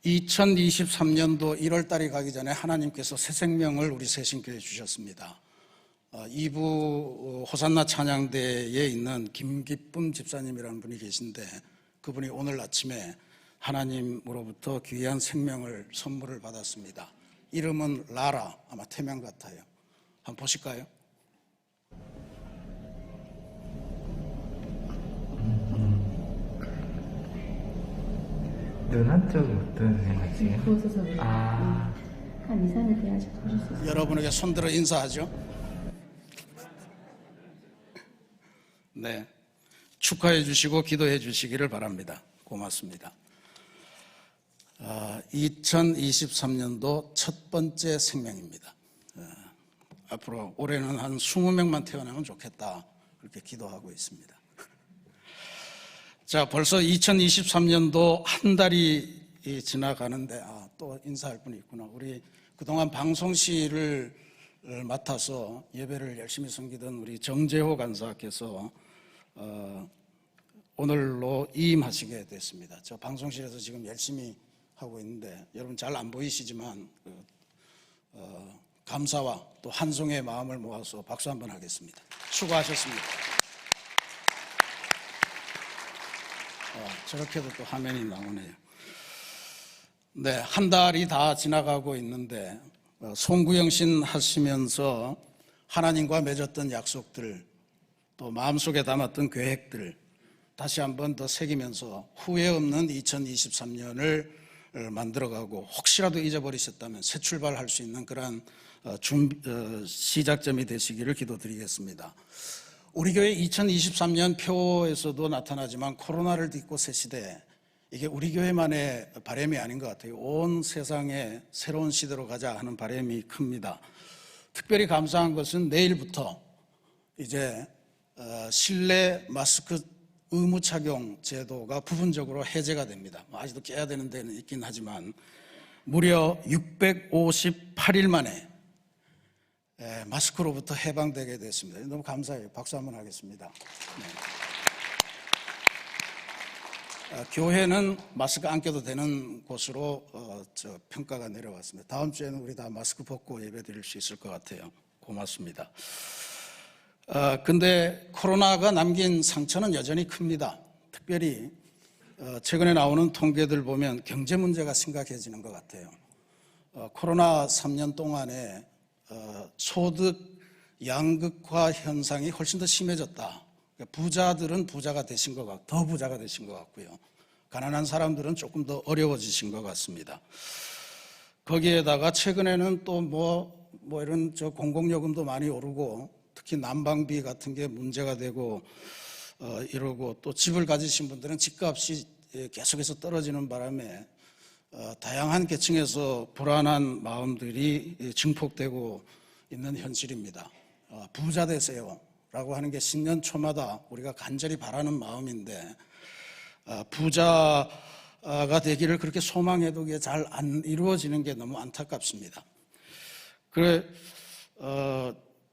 2023년도 1월 달이 가기 전에 하나님께서 새 생명을 우리 새신교회에 주셨습니다. 이부 호산나 찬양대에 있는 김기쁨 집사님이라는 분이 계신데, 그분이 오늘 아침에 하나님으로부터 귀한 생명을 선물을 받았습니다. 이름은 라라, 아마 태명 같아요. 한번 보실까요? 눈 한쪽이 어떤 생각이에요? 부어서 그래요. 아. 한 2, 3일 돼야지 보실 수 있어요. 여러분에게 손들어 인사하죠. 네, 축하해 주시고 기도해 주시기를 바랍니다. 고맙습니다. 2023년도 첫 번째 생명입니다. 앞으로 올해는 한 20명만 태어나면 좋겠다, 그렇게 기도하고 있습니다. 자, 벌써 2023년도 한 달이 지나가는데, 또 인사할 분이 있구나. 우리 그동안 방송실을 맡아서 예배를 열심히 섬기던 우리 정재호 간사께서 오늘로 이임하시게 됐습니다. 저 방송실에서 지금 열심히 하고 있는데, 여러분 잘 안 보이시지만 감사와 또 한송의 마음을 모아서 박수 한번 하겠습니다. 수고하셨습니다. 저렇게도 또 화면이 나오네요. 네, 한 달이 다 지나가고 있는데, 송구영신 하시면서 하나님과 맺었던 약속들, 또 마음속에 담았던 계획들 다시 한번 더 새기면서 후회 없는 2023년을 만들어가고, 혹시라도 잊어버리셨다면 새 출발할 수 있는 그러한 시작점이 되시기를 기도드리겠습니다. 우리 교회 2023년 표에서도 나타나지만, 코로나를 딛고 새 시대, 이게 우리 교회만의 바람이 아닌 것 같아요. 온 세상에 새로운 시대로 가자 하는 바람이 큽니다. 특별히 감사한 것은 내일부터 이제 실내 마스크 의무 착용 제도가 부분적으로 해제가 됩니다. 아직도 깨야 되는 데는 있긴 하지만, 무려 658일 만에 마스크로부터 해방되게 됐습니다. 너무 감사해요. 박수 한번 하겠습니다. 네. 교회는 마스크 안 껴도 되는 곳으로 평가가 내려왔습니다. 다음 주에는 우리 다 마스크 벗고 예배 드릴 수 있을 것 같아요. 고맙습니다. 근데 코로나가 남긴 상처는 여전히 큽니다. 특별히 최근에 나오는 통계들 보면 경제 문제가 심각해지는 것 같아요. 코로나 3년 동안에 소득 양극화 현상이 훨씬 더 심해졌다. 부자들은 부자가 되신 것 같고, 더 부자가 되신 것 같고요. 가난한 사람들은 조금 더 어려워지신 것 같습니다. 거기에다가 최근에는 또 이런 공공요금도 많이 오르고, 특히 난방비 같은 게 문제가 되고 이러고, 또 집을 가지신 분들은 집값이 계속해서 떨어지는 바람에 다양한 계층에서 불안한 마음들이 증폭되고 있는 현실입니다. 부자 되세요 라고 하는 게 신년 초마다 우리가 간절히 바라는 마음인데, 부자가 되기를 그렇게 소망해도 그게 잘 안 이루어지는 게 너무 안타깝습니다.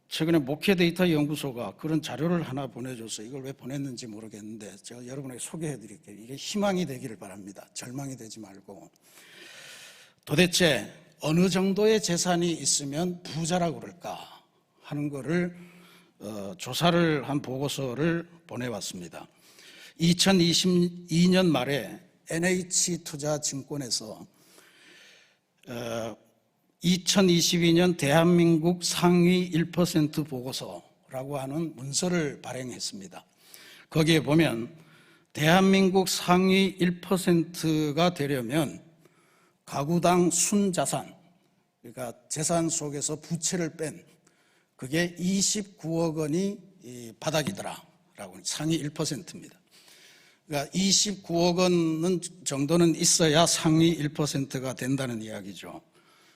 최근에 목회 데이터 연구소가 그런 자료를 하나 보내줘서 이걸 왜 보냈는지 모르겠는데 제가 여러분에게 소개해 드릴게요. 이게 희망이 되기를 바랍니다. 절망이 되지 말고. 도대체 어느 정도의 재산이 있으면 부자라고 그럴까 하는 거를 조사를 한 보고서를 보내왔습니다. 2022년 말에 NH투자증권에서 2022년 대한민국 상위 1% 보고서라고 하는 문서를 발행했습니다. 거기에 보면 대한민국 상위 1%가 되려면 가구당 순자산, 그러니까 재산 속에서 부채를 뺀 그게 29억 원이 바닥이더라라고, 상위 1%입니다. 그러니까 29억 원 정도는 있어야 상위 1%가 된다는 이야기죠.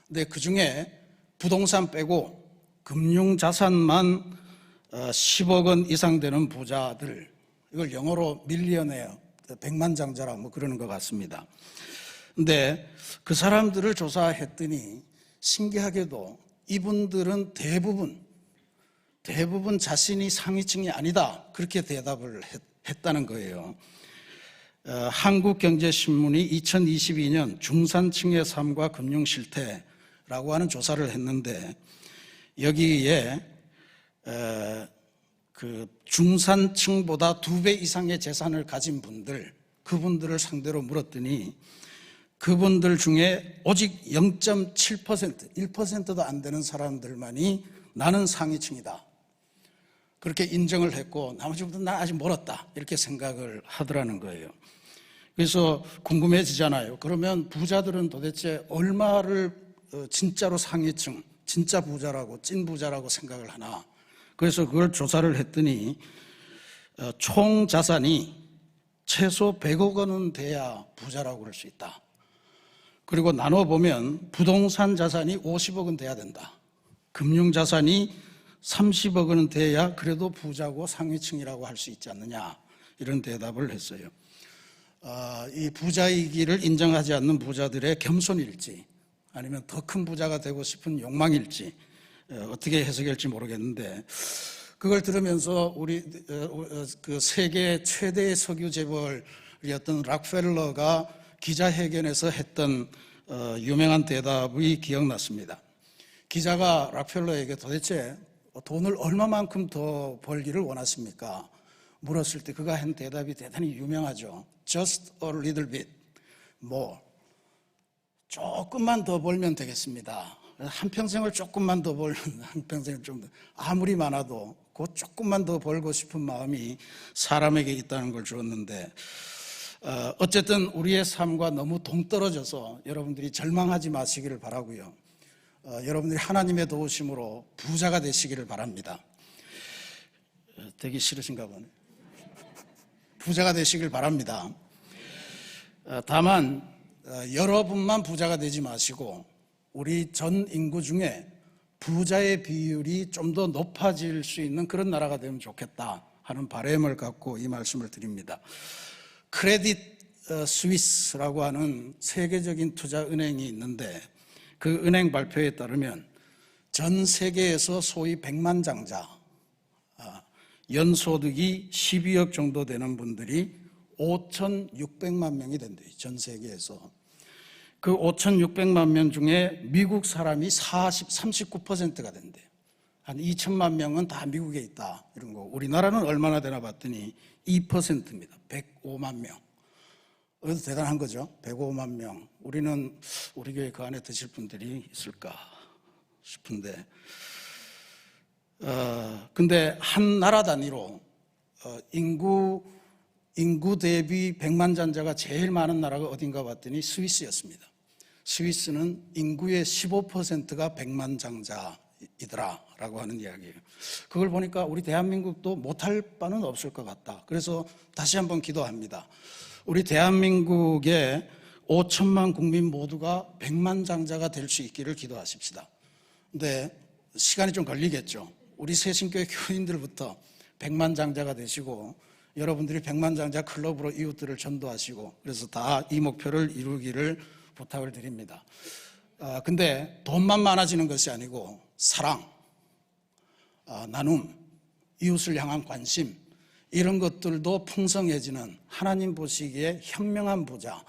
근데 그 중에 부동산 빼고 금융자산만 10억 원 이상 되는 부자들, 이걸 영어로 밀리어네어, 백만장자라 그러는 것 같습니다. 근데 그 사람들을 조사했더니 신기하게도 이분들은 대부분 자신이 상위층이 아니다, 그렇게 대답을 했다는 거예요. 한국경제신문이 2022년 중산층의 삶과 금융 실태라고 하는 조사를 했는데 여기에 그 중산층보다 2배 이상의 재산을 가진 분들, 그분들을 상대로 물었더니 그분들 중에 오직 0.7%, 1%도 안 되는 사람들만이 나는 상위층이다. 그렇게 인정을 했고 나머지 분들은 난 아직 멀었다. 이렇게 생각을 하더라는 거예요. 그래서 궁금해지잖아요. 그러면 부자들은 도대체 얼마를 진짜로 상위층, 진짜 부자라고, 찐 부자라고 생각을 하나. 그래서 그걸 조사를 했더니 총 자산이 최소 100억 원은 돼야 부자라고 그럴 수 있다. 그리고 나눠보면 부동산 자산이 50억 원 돼야 된다. 금융 자산이 30억 원은 돼야 그래도 부자고 상위층이라고 할 수 있지 않느냐. 이런 대답을 했어요. 이 부자이기를 인정하지 않는 부자들의 겸손일지 아니면 더 큰 부자가 되고 싶은 욕망일지 어떻게 해석할지 모르겠는데 그걸 들으면서 우리 그 세계 최대의 석유 재벌이었던 락펠러가 기자회견에서 했던 유명한 대답이 기억났습니다. 기자가 락펠러에게 도대체 돈을 얼마만큼 더 벌기를 원하십니까? 물었을 때 그가 한 대답이 대단히 유명하죠. Just a little bit more. 조금만 더 벌면 되겠습니다. 한평생을 조금만 더 벌면 한평생을 좀 더, 아무리 많아도 그 조금만 더 벌고 싶은 마음이 사람에게 있다는 걸 주었는데 어쨌든 우리의 삶과 너무 동떨어져서 여러분들이 절망하지 마시기를 바라고요. 여러분들이 하나님의 도우심으로 부자가 되시기를 바랍니다. 되기 싫으신가 보네. 부자가 되시길 바랍니다. 다만 여러분만 부자가 되지 마시고 우리 전 인구 중에 부자의 비율이 좀 더 높아질 수 있는 그런 나라가 되면 좋겠다 하는 바람을 갖고 이 말씀을 드립니다. 크레딧 스위스라고 하는 세계적인 투자은행이 있는데 그 은행 발표에 따르면 전 세계에서 소위 백만장자, 연소득이 12억 정도 되는 분들이 5,600만 명이 된대요. 전 세계에서. 그 5,600만 명 중에 미국 사람이 39%가 된대요. 한 2천만 명은 다 미국에 있다. 이런 거. 우리나라는 얼마나 되나 봤더니 2%입니다. 105만 명. 그래도 대단한 거죠. 105만 명. 우리는 우리 교회 그 안에 드실 분들이 있을까 싶은데 근데 한 나라 단위로 인구 대비 백만장자가 제일 많은 나라가 어딘가 봤더니 스위스였습니다. 스위스는 인구의 15%가 백만장자이더라라고 하는 이야기예요. 그걸 보니까 우리 대한민국도 못할 바는 없을 것 같다. 그래서 다시 한번 기도합니다. 우리 대한민국의 5천만 국민 모두가 백만장자가 될 수 있기를 기도하십시다. 근데 시간이 좀 걸리겠죠. 우리 새신교회 교인들부터 백만장자가 되시고 여러분들이 백만장자 클럽으로 이웃들을 전도하시고 그래서 다 이 목표를 이루기를 부탁을 드립니다. 근데 돈만 많아지는 것이 아니고 사랑, 나눔, 이웃을 향한 관심 이런 것들도 풍성해지는 하나님 보시기에 현명한 부자,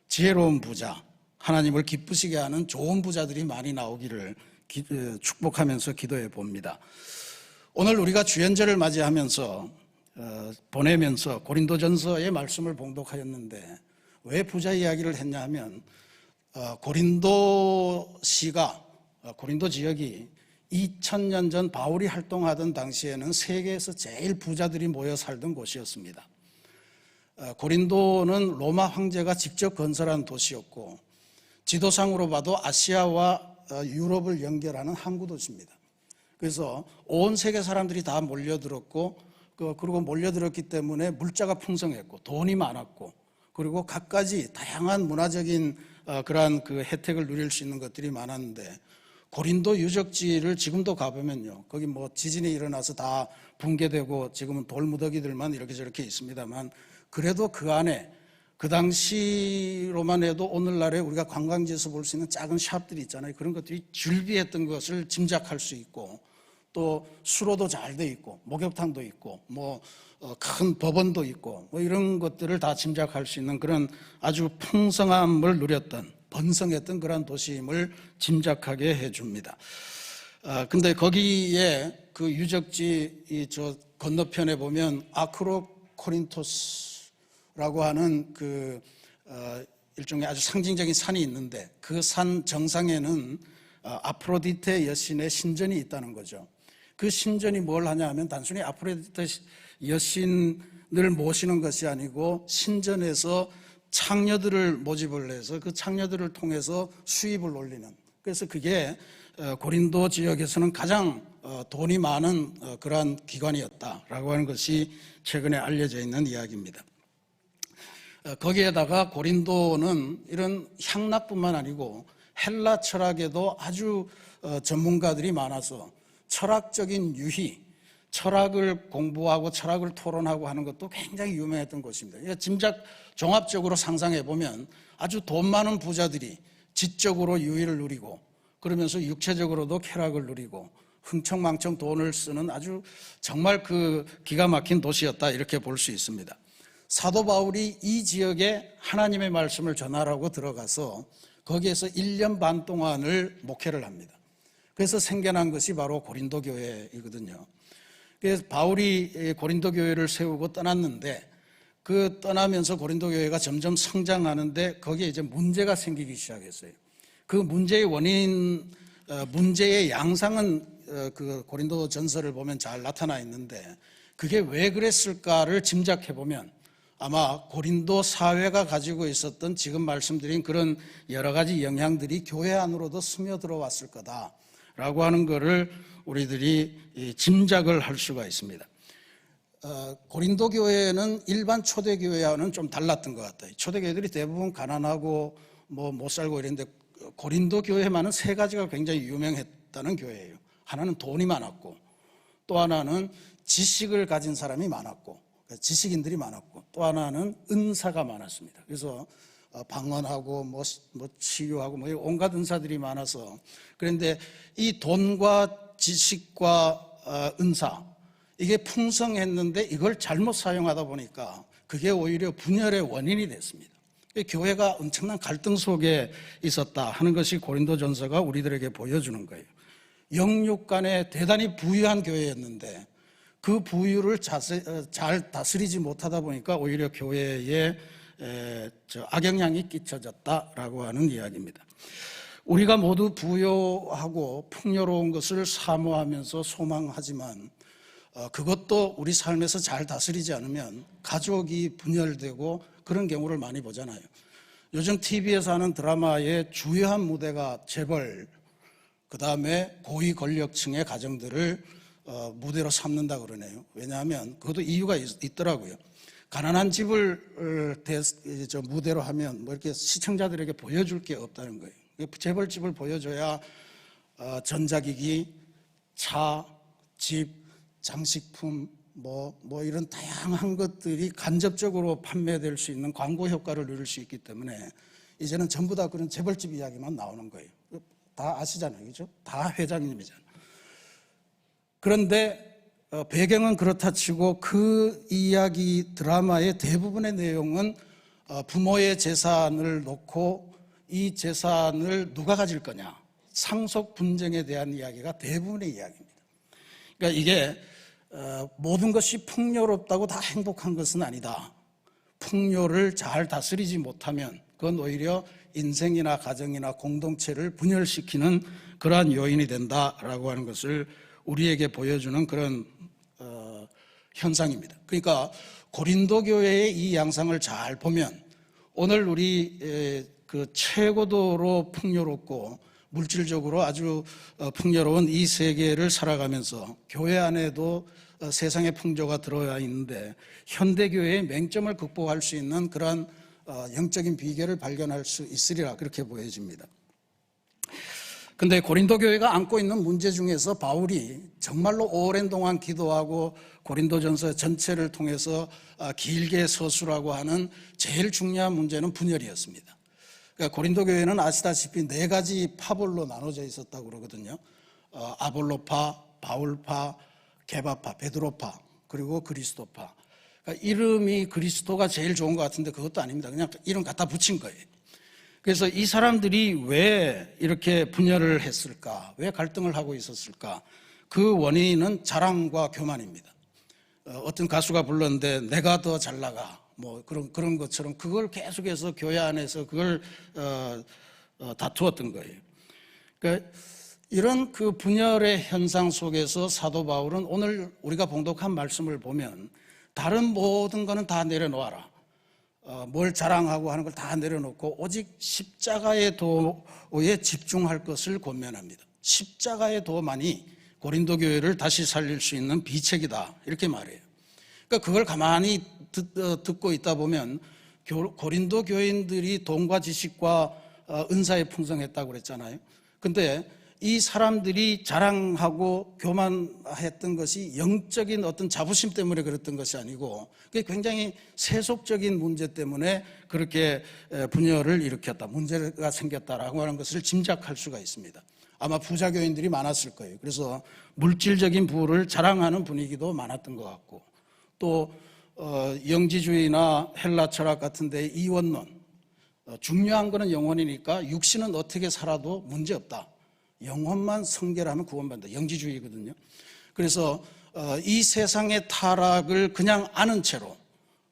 지혜로운 부자, 하나님을 기쁘시게 하는 좋은 부자들이 많이 나오기를 축복하면서 기도해 봅니다. 오늘 우리가 주연절을 맞이하면서 보내면서 고린도전서의 말씀을 봉독하였는데 왜 부자 이야기를 했냐 하면 고린도 지역이 2000년 전 바울이 활동하던 당시에는 세계에서 제일 부자들이 모여 살던 곳이었습니다. 고린도는 로마 황제가 직접 건설한 도시였고 지도상으로 봐도 아시아와 유럽을 연결하는 항구 도시입니다. 그래서 온 세계 사람들이 다 몰려들었고 그리고 몰려들었기 때문에 물자가 풍성했고 돈이 많았고 그리고 갖가지 다양한 문화적인 그러한 그 혜택을 누릴 수 있는 것들이 많았는데 고린도 유적지를 지금도 가보면요. 거기 뭐 지진이 일어나서 다 붕괴되고 지금은 돌무더기들만 이렇게 저렇게 있습니다만 그래도 그 안에 그 당시로만 해도 오늘날에 우리가 관광지에서 볼 수 있는 작은 샵들이 있잖아요. 그런 것들이 즐비했던 것을 짐작할 수 있고 또 수로도 잘 돼 있고 목욕탕도 있고 큰 법원도 있고 이런 것들을 다 짐작할 수 있는 그런 아주 풍성함을 누렸던 번성했던 그런 도시임을 짐작하게 해줍니다. 근데 거기에 그 유적지 저 건너편에 보면 아크로코린토스라고 하는 일종의 아주 상징적인 산이 있는데 그 산 정상에는 아프로디테 여신의 신전이 있다는 거죠. 그 신전이 뭘 하냐 하면 단순히 아프로디테 여신을 모시는 것이 아니고 신전에서 창녀들을 모집을 해서 그 창녀들을 통해서 수입을 올리는, 그래서 그게 고린도 지역에서는 가장 돈이 많은 그러한 기관이었다라고 하는 것이 최근에 알려져 있는 이야기입니다. 거기에다가 고린도는 이런 향락뿐만 아니고 헬라 철학에도 아주 전문가들이 많아서 철학적인 유희, 철학을 공부하고 철학을 토론하고 하는 것도 굉장히 유명했던 곳입니다. 짐작 종합적으로 상상해 보면 아주 돈 많은 부자들이 지적으로 유희를 누리고 그러면서 육체적으로도 쾌락을 누리고 흥청망청 돈을 쓰는 아주 정말 그 기가 막힌 도시였다, 이렇게 볼 수 있습니다. 사도 바울이 이 지역에 하나님의 말씀을 전하라고 들어가서 거기에서 1년 반 동안을 목회를 합니다. 그래서 생겨난 것이 바로 고린도 교회이거든요. 그래서 바울이 고린도 교회를 세우고 떠났는데 그 떠나면서 고린도 교회가 점점 성장하는데 거기에 이제 문제가 생기기 시작했어요. 그 문제의 원인, 문제의 양상은 그 고린도 전서를 보면 잘 나타나 있는데 그게 왜 그랬을까를 짐작해 보면 아마 고린도 사회가 가지고 있었던 지금 말씀드린 그런 여러 가지 영향들이 교회 안으로도 스며들어왔을 거다라고 하는 것을 우리들이 짐작을 할 수가 있습니다. 고린도 교회는 일반 초대교회와는 좀 달랐던 것 같아요. 초대교회들이 대부분 가난하고 못 살고 이랬는데 고린도 교회만은 세 가지가 굉장히 유명했다는 교회예요. 하나는 돈이 많았고, 또 하나는 지식을 가진 사람이 많았고, 지식인들이 많았고, 또 하나는 은사가 많았습니다. 그래서 방언하고 치유하고 온갖 은사들이 많아서, 그런데 이 돈과 지식과 은사, 이게 풍성했는데 이걸 잘못 사용하다 보니까 그게 오히려 분열의 원인이 됐습니다. 교회가 엄청난 갈등 속에 있었다 하는 것이 고린도전서가 우리들에게 보여주는 거예요. 영육 간에 대단히 부유한 교회였는데 그 부유를 잘 다스리지 못하다 보니까 오히려 교회에 악영향이 끼쳐졌다라고 하는 이야기입니다. 우리가 모두 부유하고 풍요로운 것을 사모하면서 소망하지만 그것도 우리 삶에서 잘 다스리지 않으면 가족이 분열되고 그런 경우를 많이 보잖아요. 요즘 TV에서 하는 드라마의 주요한 무대가 재벌, 그 다음에 고위 권력층의 가정들을 무대로 삼는다 그러네요. 왜냐하면 그것도 이유가 있더라고요. 가난한 집을 무대로 하면 이렇게 시청자들에게 보여줄 게 없다는 거예요. 재벌집을 보여줘야 전자기기, 차, 집, 장식품, 이런 다양한 것들이 간접적으로 판매될 수 있는 광고 효과를 누릴 수 있기 때문에 이제는 전부 다 그런 재벌집 이야기만 나오는 거예요. 다 아시잖아요, 그죠? 다 회장님이잖아요. 그런데 배경은 그렇다 치고 그 이야기 드라마의 대부분의 내용은 부모의 재산을 놓고 이 재산을 누가 가질 거냐, 상속 분쟁에 대한 이야기가 대부분의 이야기입니다. 그러니까 이게 모든 것이 풍요롭다고 다 행복한 것은 아니다. 풍요를 잘 다스리지 못하면 그건 오히려 인생이나 가정이나 공동체를 분열시키는 그러한 요인이 된다라고 하는 것을 우리에게 보여주는 그런 현상입니다. 그러니까 고린도 교회의 이 양상을 잘 보면 오늘 우리 그 최고도로 풍요롭고 물질적으로 아주 풍요로운 이 세계를 살아가면서 교회 안에도 세상의 풍조가 들어와 있는데 현대교회의 맹점을 극복할 수 있는 그러한 영적인 비결을 발견할 수 있으리라 그렇게 보여집니다. 그런데 고린도 교회가 안고 있는 문제 중에서 바울이 정말로 오랜 동안 기도하고 고린도전서 전체를 통해서 길게 서술하고 하는 제일 중요한 문제는 분열이었습니다. 그러니까 고린도 교회는 아시다시피 네 가지 파벌로 나눠져 있었다고 그러거든요. 아볼로파, 바울파, 게바파, 베드로파, 그리고 그리스도파. 그러니까 이름이 그리스도가 제일 좋은 것 같은데 그것도 아닙니다. 그냥 이름 갖다 붙인 거예요. 그래서 이 사람들이 왜 이렇게 분열을 했을까? 왜 갈등을 하고 있었을까? 그 원인은 자랑과 교만입니다. 어떤 가수가 불렀는데 내가 더 잘 나가 뭐 그런 것처럼 그걸 계속해서 교회 안에서 그걸 다투었던 거예요. 그러니까 이런 그 분열의 현상 속에서 사도 바울은 오늘 우리가 봉독한 말씀을 보면 다른 모든 거는 다 내려놓아라. 뭘 자랑하고 하는 걸 다 내려놓고 오직 십자가의 도에 집중할 것을 권면합니다. 십자가의 도만이 고린도 교회를 다시 살릴 수 있는 비책이다 이렇게 말해요. 그러니까 그걸 가만히 듣고 있다 보면 고린도 교인들이 돈과 지식과 은사에 풍성했다고 그랬잖아요. 근데 이 사람들이 자랑하고 교만했던 것이 영적인 어떤 자부심 때문에 그랬던 것이 아니고 그게 굉장히 세속적인 문제 때문에 그렇게 분열을 일으켰다, 문제가 생겼다라고 하는 것을 짐작할 수가 있습니다. 아마 부자 교인들이 많았을 거예요. 그래서 물질적인 부를 자랑하는 분위기도 많았던 것 같고 또 영지주의나 헬라 철학 같은 데 이원론, 중요한 거는 영혼이니까 육신은 어떻게 살아도 문제없다. 영혼만 성결하면 구원받는다. 영지주의거든요. 그래서 이 세상의 타락을 그냥 아는 채로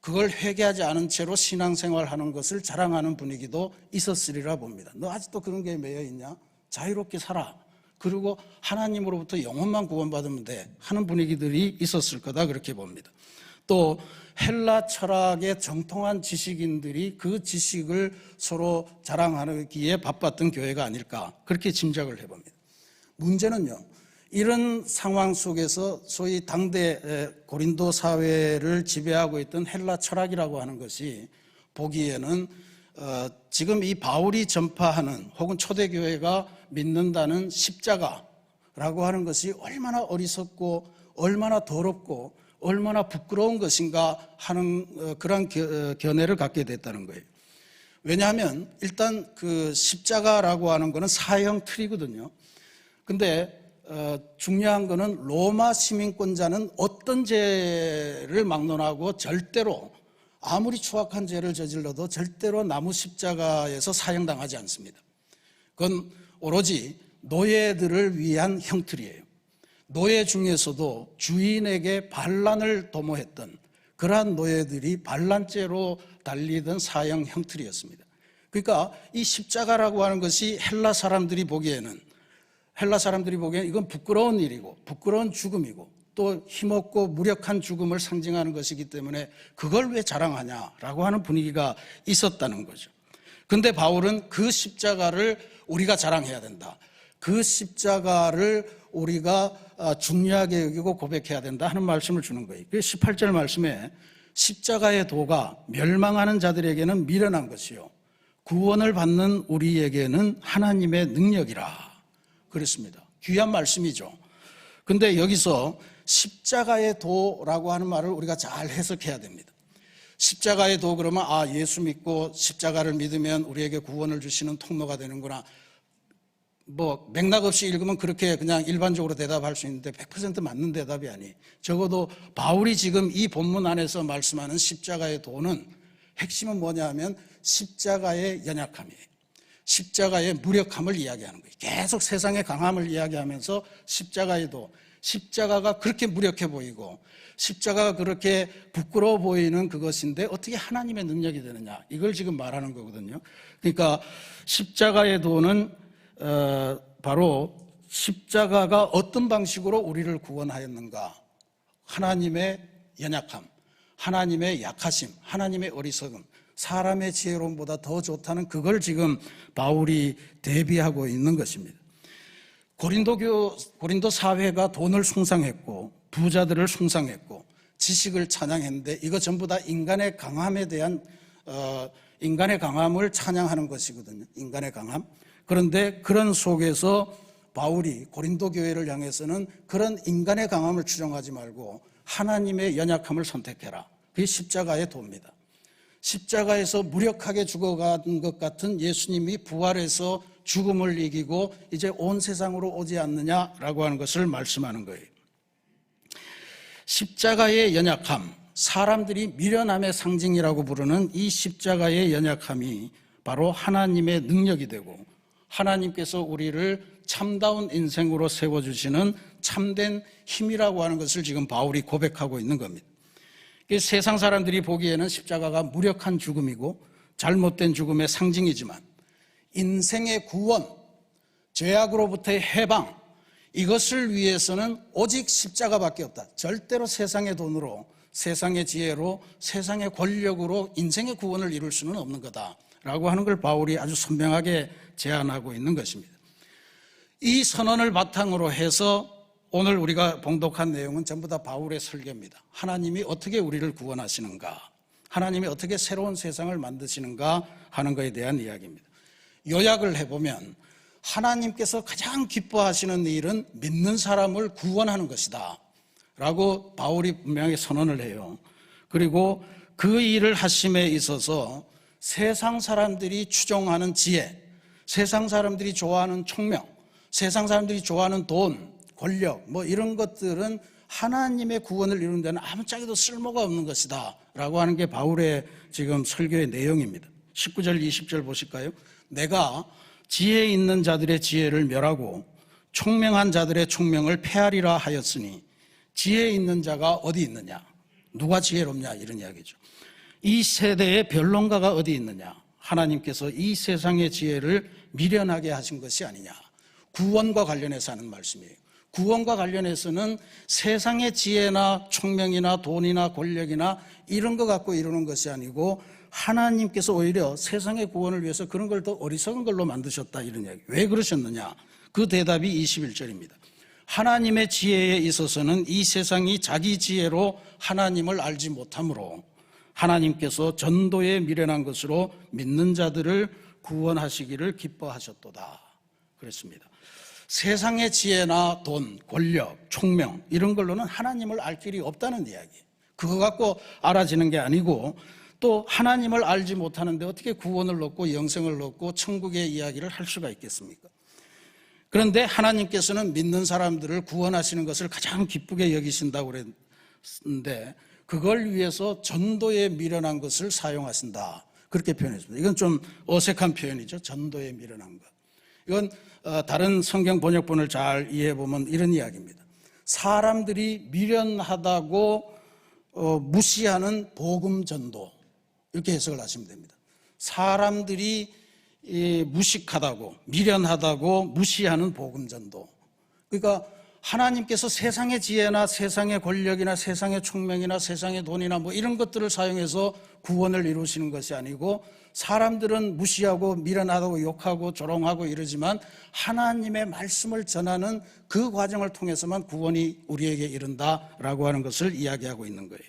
그걸 회개하지 않은 채로 신앙생활하는 것을 자랑하는 분위기도 있었으리라 봅니다. 너 아직도 그런 게 매여 있냐? 자유롭게 살아. 그리고 하나님으로부터 영혼만 구원받으면 돼 하는 분위기들이 있었을 거다 그렇게 봅니다. 또 헬라 철학의 정통한 지식인들이 그 지식을 서로 자랑하기에 바빴던 교회가 아닐까 그렇게 짐작을 해봅니다. 문제는요, 이런 상황 속에서 소위 당대 고린도 사회를 지배하고 있던 헬라 철학이라고 하는 것이 보기에는 지금 이 바울이 전파하는 혹은 초대교회가 믿는다는 십자가라고 하는 것이 얼마나 어리석고 얼마나 더럽고 얼마나 부끄러운 것인가 하는 그런 견해를 갖게 됐다는 거예요. 왜냐하면 일단 그 십자가라고 하는 것은 사형 틀이거든요. 근데 중요한 것은 로마 시민권자는 어떤 죄를 막론하고 절대로 아무리 추악한 죄를 저질러도 절대로 나무 십자가에서 사형당하지 않습니다. 그건 오로지 노예들을 위한 형틀이에요. 노예 중에서도 주인에게 반란을 도모했던 그러한 노예들이 반란죄로 달리던 사형 형틀이었습니다. 그러니까 이 십자가라고 하는 것이 헬라 사람들이 보기에는 이건 부끄러운 일이고 부끄러운 죽음이고 또 힘없고 무력한 죽음을 상징하는 것이기 때문에 그걸 왜 자랑하냐라고 하는 분위기가 있었다는 거죠. 그런데 바울은 그 십자가를 우리가 자랑해야 된다. 그 십자가를 우리가 중요하게 여기고 고백해야 된다 하는 말씀을 주는 거예요. 그 18절 말씀에 십자가의 도가 멸망하는 자들에게는 미련한 것이요 구원을 받는 우리에게는 하나님의 능력이라 그랬습니다. 귀한 말씀이죠. 근데 여기서 십자가의 도라고 하는 말을 우리가 잘 해석해야 됩니다. 십자가의 도 그러면 예수 믿고 십자가를 믿으면 우리에게 구원을 주시는 통로가 되는구나. 뭐 맥락 없이 읽으면 그렇게 그냥 일반적으로 대답할 수 있는데 100% 맞는 대답이 아니. 적어도 바울이 지금 이 본문 안에서 말씀하는 십자가의 도는 핵심은 뭐냐 하면 십자가의 연약함이에요. 십자가의 무력함을 이야기하는 거예요. 계속 세상의 강함을 이야기하면서 십자가의 도, 십자가가 그렇게 무력해 보이고 십자가가 그렇게 부끄러워 보이는 그것인데 어떻게 하나님의 능력이 되느냐, 이걸 지금 말하는 거거든요. 그러니까 십자가의 도는 바로 십자가가 어떤 방식으로 우리를 구원하였는가, 하나님의 연약함, 하나님의 약하심, 하나님의 어리석음, 사람의 지혜로움보다 더 좋다는 그걸 지금 바울이 대비하고 있는 것입니다. 고린도 사회가 돈을 숭상했고 부자들을 숭상했고 지식을 찬양했는데 이거 전부 다 인간의 강함에 대한 인간의 강함을 찬양하는 것이거든요. 인간의 강함. 그런데 그런 속에서 바울이 고린도 교회를 향해서는 그런 인간의 강함을 추정하지 말고 하나님의 연약함을 선택해라. 그게 십자가의 도입니다. 십자가에서 무력하게 죽어간 것 같은 예수님이 부활해서 죽음을 이기고 이제 온 세상으로 오지 않느냐라고 하는 것을 말씀하는 거예요. 십자가의 연약함, 사람들이 미련함의 상징이라고 부르는 이 십자가의 연약함이 바로 하나님의 능력이 되고 하나님께서 우리를 참다운 인생으로 세워주시는 참된 힘이라고 하는 것을 지금 바울이 고백하고 있는 겁니다. 세상 사람들이 보기에는 십자가가 무력한 죽음이고 잘못된 죽음의 상징이지만 인생의 구원, 죄악으로부터의 해방, 이것을 위해서는 오직 십자가밖에 없다. 절대로 세상의 돈으로, 세상의 지혜로, 세상의 권력으로 인생의 구원을 이룰 수는 없는 거다라고 하는 걸 바울이 아주 선명하게 제안하고 있는 것입니다. 이 선언을 바탕으로 해서 오늘 우리가 봉독한 내용은 전부 다 바울의 설계입니다. 하나님이 어떻게 우리를 구원하시는가, 하나님이 어떻게 새로운 세상을 만드시는가 하는 것에 대한 이야기입니다. 요약을 해보면 하나님께서 가장 기뻐하시는 일은 믿는 사람을 구원하는 것이다 라고 바울이 분명히 선언을 해요. 그리고 그 일을 하심에 있어서 세상 사람들이 추종하는 지혜, 세상 사람들이 좋아하는 총명, 세상 사람들이 좋아하는 돈, 권력 뭐 이런 것들은 하나님의 구원을 이루는 데는 아무짝에도 쓸모가 없는 것이다 라고 하는 게 바울의 지금 설교의 내용입니다. 19절 20절 보실까요? 내가 지혜 있는 자들의 지혜를 멸하고 총명한 자들의 총명을 폐하리라 하였으니 지혜 있는 자가 어디 있느냐? 누가 지혜롭냐? 이런 이야기죠. 이 세대의 변론가가 어디 있느냐? 하나님께서 이 세상의 지혜를 미련하게 하신 것이 아니냐? 구원과 관련해서 하는 말씀이에요. 구원과 관련해서는 세상의 지혜나 총명이나 돈이나 권력이나 이런 거 갖고 이루는 것이 아니고 하나님께서 오히려 세상의 구원을 위해서 그런 걸 더 어리석은 걸로 만드셨다 이런 이야기. 왜 그러셨느냐? 그 대답이 21절입니다. 하나님의 지혜에 있어서는 이 세상이 자기 지혜로 하나님을 알지 못하므로 하나님께서 전도에 미련한 것으로 믿는 자들을 구원하시기를 기뻐하셨도다. 그랬습니다. 세상의 지혜나 돈, 권력, 총명 이런 걸로는 하나님을 알 길이 없다는 이야기. 그거 갖고 알아지는 게 아니고 또 하나님을 알지 못하는데 어떻게 구원을 얻고 영생을 얻고 천국의 이야기를 할 수가 있겠습니까? 그런데 하나님께서는 믿는 사람들을 구원하시는 것을 가장 기쁘게 여기신다고 그랬는데 그걸 위해서 전도에 미련한 것을 사용하신다. 그렇게 표현했습니다. 이건 좀 어색한 표현이죠. 전도에 미련한 것. 이건 다른 성경 번역본을 잘 이해해보면 이런 이야기입니다. 사람들이 미련하다고 무시하는 복음 전도 이렇게 해석을 하시면 됩니다. 사람들이 무식하다고 미련하다고 무시하는 복음 전도. 그러니까 하나님께서 세상의 지혜나 세상의 권력이나 세상의 총명이나 세상의 돈이나 뭐 이런 것들을 사용해서 구원을 이루시는 것이 아니고 사람들은 무시하고 미련하다고 욕하고 조롱하고 이러지만 하나님의 말씀을 전하는 그 과정을 통해서만 구원이 우리에게 이른다라고 하는 것을 이야기하고 있는 거예요.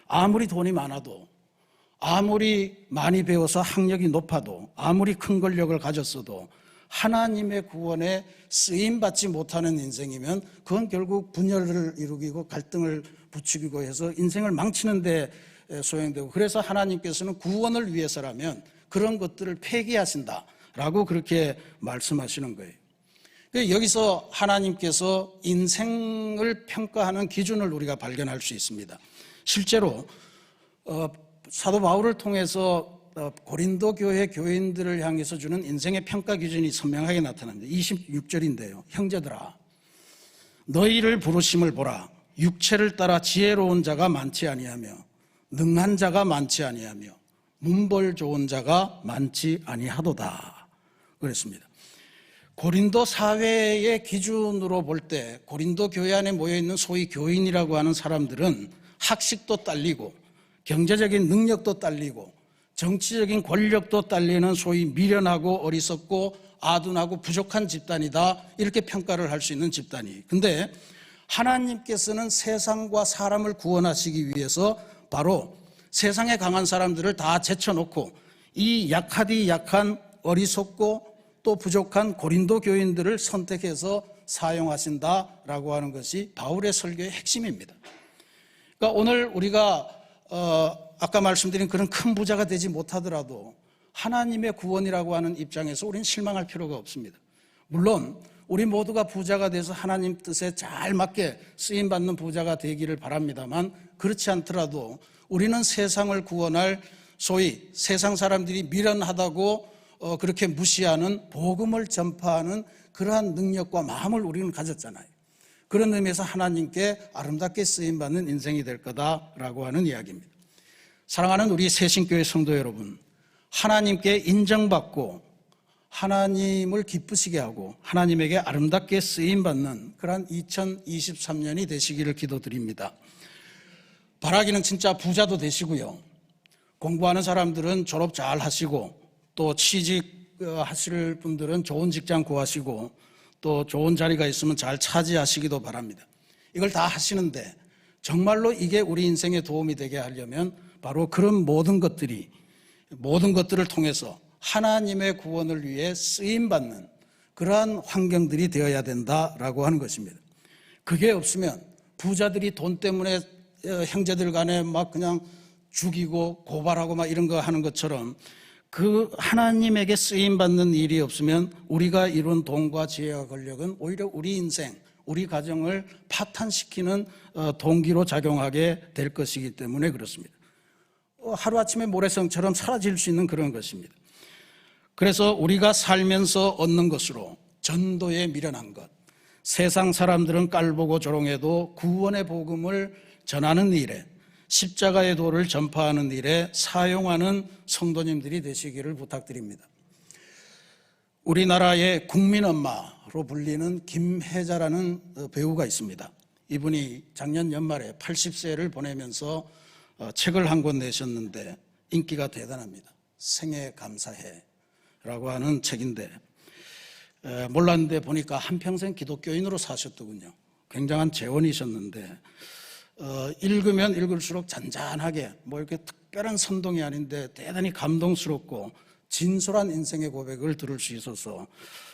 아무리 돈이 많아도 아무리 많이 배워서 학력이 높아도 아무리 큰 권력을 가졌어도 하나님의 구원에 쓰임받지 못하는 인생이면 그건 결국 분열을 이루고 갈등을 부추기고 해서 인생을 망치는 데 소용되고 그래서 하나님께서는 구원을 위해서라면 그런 것들을 폐기하신다라고 그렇게 말씀하시는 거예요. 여기서 하나님께서 인생을 평가하는 기준을 우리가 발견할 수 있습니다. 실제로 사도 바울을 통해서 고린도 교회 교인들을 향해서 주는 인생의 평가 기준이 선명하게 나타납니다. 26절인데요. 형제들아 너희를 부르심을 보라. 육체를 따라 지혜로운 자가 많지 아니하며 능한 자가 많지 아니하며 문벌 좋은 자가 많지 아니하도다. 그랬습니다. 고린도 사회의 기준으로 볼 때 고린도 교회 안에 모여있는 소위 교인이라고 하는 사람들은 학식도 딸리고 경제적인 능력도 딸리고 정치적인 권력도 딸리는 소위 미련하고 어리석고 아둔하고 부족한 집단이다 이렇게 평가를 할 수 있는 집단이에요. 근데 하나님께서는 세상과 사람을 구원하시기 위해서 바로 세상에 강한 사람들을 다 제쳐놓고 이 약하디 약한 어리석고 또 부족한 고린도 교인들을 선택해서 사용하신다라고 하는 것이 바울의 설교의 핵심입니다. 그러니까 오늘 우리가 아까 말씀드린 그런 큰 부자가 되지 못하더라도 하나님의 구원이라고 하는 입장에서 우리는 실망할 필요가 없습니다. 물론 우리 모두가 부자가 돼서 하나님 뜻에 잘 맞게 쓰임받는 부자가 되기를 바랍니다만, 그렇지 않더라도 우리는 세상을 구원할 소위 세상 사람들이 미련하다고 그렇게 무시하는 복음을 전파하는 그러한 능력과 마음을 우리는 가졌잖아요. 그런 의미에서 하나님께 아름답게 쓰임받는 인생이 될 거다라고 하는 이야기입니다. 사랑하는 우리 새신교회 성도 여러분, 하나님께 인정받고 하나님을 기쁘시게 하고 하나님에게 아름답게 쓰임받는 그런 2023년이 되시기를 기도드립니다. 바라기는 진짜 부자도 되시고요, 공부하는 사람들은 졸업 잘 하시고, 또 취직하실 분들은 좋은 직장 구하시고, 또 좋은 자리가 있으면 잘 차지하시기도 바랍니다. 이걸 다 하시는데 정말로 이게 우리 인생에 도움이 되게 하려면 바로 그런 모든 것들을 통해서 하나님의 구원을 위해 쓰임받는 그러한 환경들이 되어야 된다라고 하는 것입니다. 그게 없으면 부자들이 돈 때문에 형제들 간에 막 그냥 죽이고 고발하고 막 이런 거 하는 것처럼, 그 하나님에게 쓰임받는 일이 없으면 우리가 이룬 돈과 지혜와 권력은 오히려 우리 인생, 우리 가정을 파탄시키는 동기로 작용하게 될 것이기 때문에 그렇습니다. 하루아침에 모래성처럼 사라질 수 있는 그런 것입니다. 그래서 우리가 살면서 얻는 것으로 전도에 미련한 것, 세상 사람들은 깔보고 조롱해도 구원의 복음을 전하는 일에, 십자가의 도를 전파하는 일에 사용하는 성도님들이 되시기를 부탁드립니다. 우리나라의 국민엄마로 불리는 김혜자라는 배우가 있습니다. 이분이 작년 연말에 80세를 보내면서 책을 한 권 내셨는데 인기가 대단합니다. 생애 감사해 라고 하는 책인데, 몰랐는데 보니까 한평생 기독교인으로 사셨더군요. 굉장한 재원이셨는데 읽으면 읽을수록 잔잔하게, 뭐 이렇게 특별한 선동이 아닌데 대단히 감동스럽고 진솔한 인생의 고백을 들을 수 있어서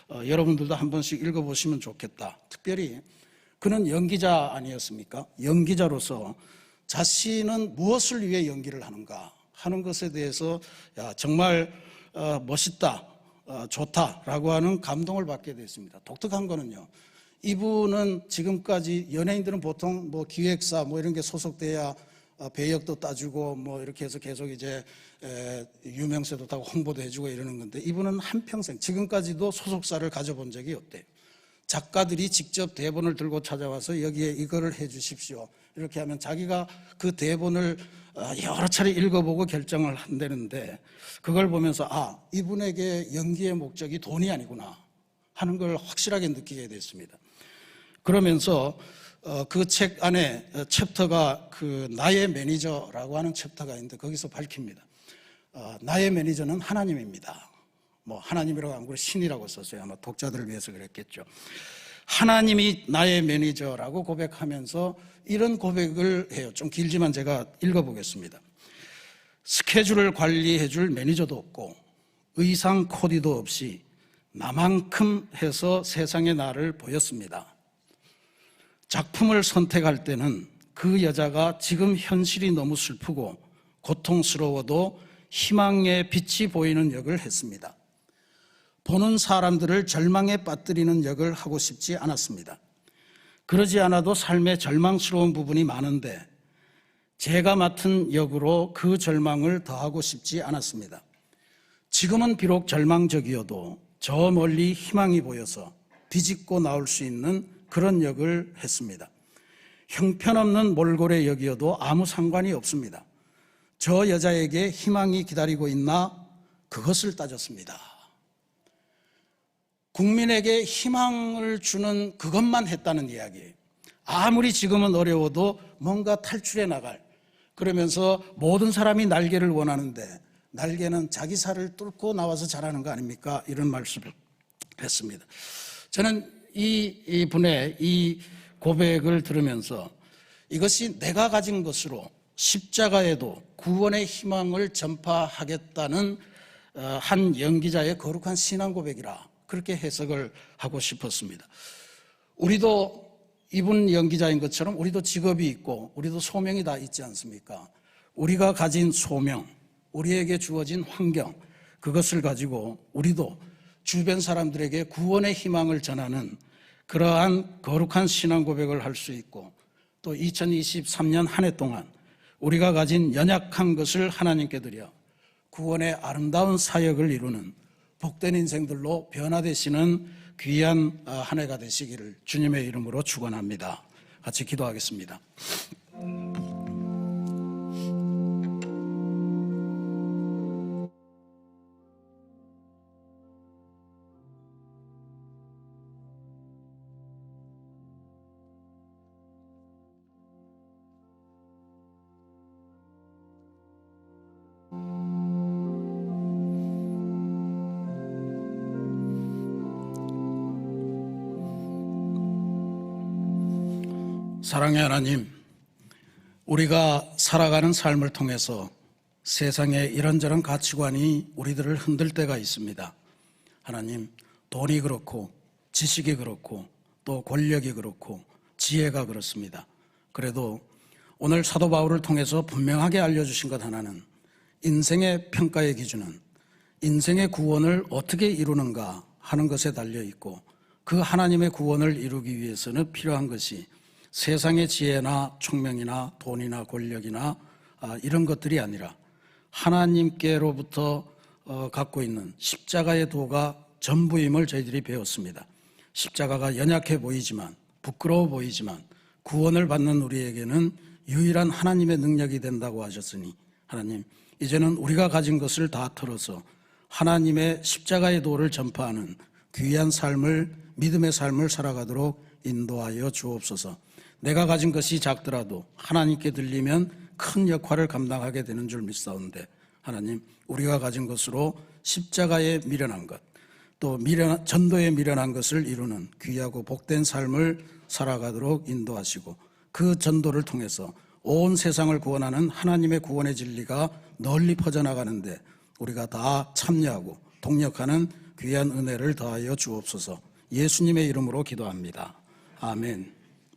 여러분들도 한 번씩 읽어보시면 좋겠다. 특별히 그는 연기자 아니었습니까? 연기자로서 자신은 무엇을 위해 연기를 하는가 하는 것에 대해서 정말 멋있다, 좋다라고 하는 감동을 받게 됐습니다. 독특한 거는요, 이분은 지금까지, 연예인들은 보통 뭐 기획사 뭐 이런 게 소속돼야 배역도 따주고 뭐 이렇게 해서 계속 이제 유명세도 타고 홍보도 해주고 이러는 건데, 이분은 한평생 지금까지도 소속사를 가져본 적이 없대요. 작가들이 직접 대본을 들고 찾아와서 여기에 이거를 해 주십시오 이렇게 하면 자기가 그 대본을 여러 차례 읽어보고 결정을 한다는데, 그걸 보면서 이분에게 연기의 목적이 돈이 아니구나 하는 걸 확실하게 느끼게 됐습니다. 그러면서 그 책 안에 챕터가 그 나의 매니저라고 하는 챕터가 있는데, 거기서 밝힙니다. 나의 매니저는 하나님입니다. 뭐 하나님이라고 안 그러고 신이라고 썼어요. 아마 독자들을 위해서 그랬겠죠. 하나님이 나의 매니저라고 고백하면서 이런 고백을 해요. 좀 길지만 제가 읽어보겠습니다. 스케줄을 관리해 줄 매니저도 없고 의상 코디도 없이 나만큼 해서 세상에 나를 보였습니다. 작품을 선택할 때는 그 여자가 지금 현실이 너무 슬프고 고통스러워도 희망의 빛이 보이는 역을 했습니다. 보는 사람들을 절망에 빠뜨리는 역을 하고 싶지 않았습니다. 그러지 않아도 삶에 절망스러운 부분이 많은데 제가 맡은 역으로 그 절망을 더하고 싶지 않았습니다. 지금은 비록 절망적이어도 저 멀리 희망이 보여서 비집고 나올 수 있는 그런 역을 했습니다. 형편없는 몰골의 역이어도 아무 상관이 없습니다. 저 여자에게 희망이 기다리고 있나 그것을 따졌습니다. 국민에게 희망을 주는 그것만 했다는 이야기예요. 아무리 지금은 어려워도 뭔가 탈출해 나갈, 그러면서 모든 사람이 날개를 원하는데 날개는 자기 살을 뚫고 나와서 자라는 거 아닙니까? 이런 말씀을 했습니다. 저는 이 분의 이 고백을 들으면서 이것이 내가 가진 것으로 십자가에도 구원의 희망을 전파하겠다는 한 연기자의 거룩한 신앙 고백이라 그렇게 해석을 하고 싶었습니다. 우리도 이분 연기자인 것처럼 우리도 직업이 있고 우리도 소명이 다 있지 않습니까? 우리가 가진 소명, 우리에게 주어진 환경, 그것을 가지고 우리도 주변 사람들에게 구원의 희망을 전하는 그러한 거룩한 신앙 고백을 할 수 있고, 또 2023년 한 해 동안 우리가 가진 연약한 것을 하나님께 드려 구원의 아름다운 사역을 이루는 복된 인생들로 변화되시는 귀한 한 해가 되시기를 주님의 이름으로 축원합니다. 같이 기도하겠습니다. 사랑의 하나님, 우리가 살아가는 삶을 통해서 세상의 이런저런 가치관이 우리들을 흔들 때가 있습니다. 하나님, 돈이 그렇고 지식이 그렇고 또 권력이 그렇고 지혜가 그렇습니다. 그래도 오늘 사도 바울을 통해서 분명하게 알려주신 것 하나는, 인생의 평가의 기준은 인생의 구원을 어떻게 이루는가 하는 것에 달려있고, 그 하나님의 구원을 이루기 위해서는 필요한 것이 세상의 지혜나 총명이나 돈이나 권력이나 이런 것들이 아니라 하나님께로부터 갖고 있는 십자가의 도가 전부임을 저희들이 배웠습니다. 십자가가 연약해 보이지만, 부끄러워 보이지만 구원을 받는 우리에게는 유일한 하나님의 능력이 된다고 하셨으니, 하나님, 이제는 우리가 가진 것을 다 털어서 하나님의 십자가의 도를 전파하는 귀한 삶을, 믿음의 삶을 살아가도록 인도하여 주옵소서. 내가 가진 것이 작더라도 하나님께 들리면 큰 역할을 감당하게 되는 줄 믿사온데, 하나님, 우리가 가진 것으로 십자가에 미련한 것, 또 전도에 미련한 것을 이루는 귀하고 복된 삶을 살아가도록 인도하시고, 그 전도를 통해서 온 세상을 구원하는 하나님의 구원의 진리가 널리 퍼져나가는데 우리가 다 참여하고 동력하는 귀한 은혜를 더하여 주옵소서. 예수님의 이름으로 기도합니다. 아멘.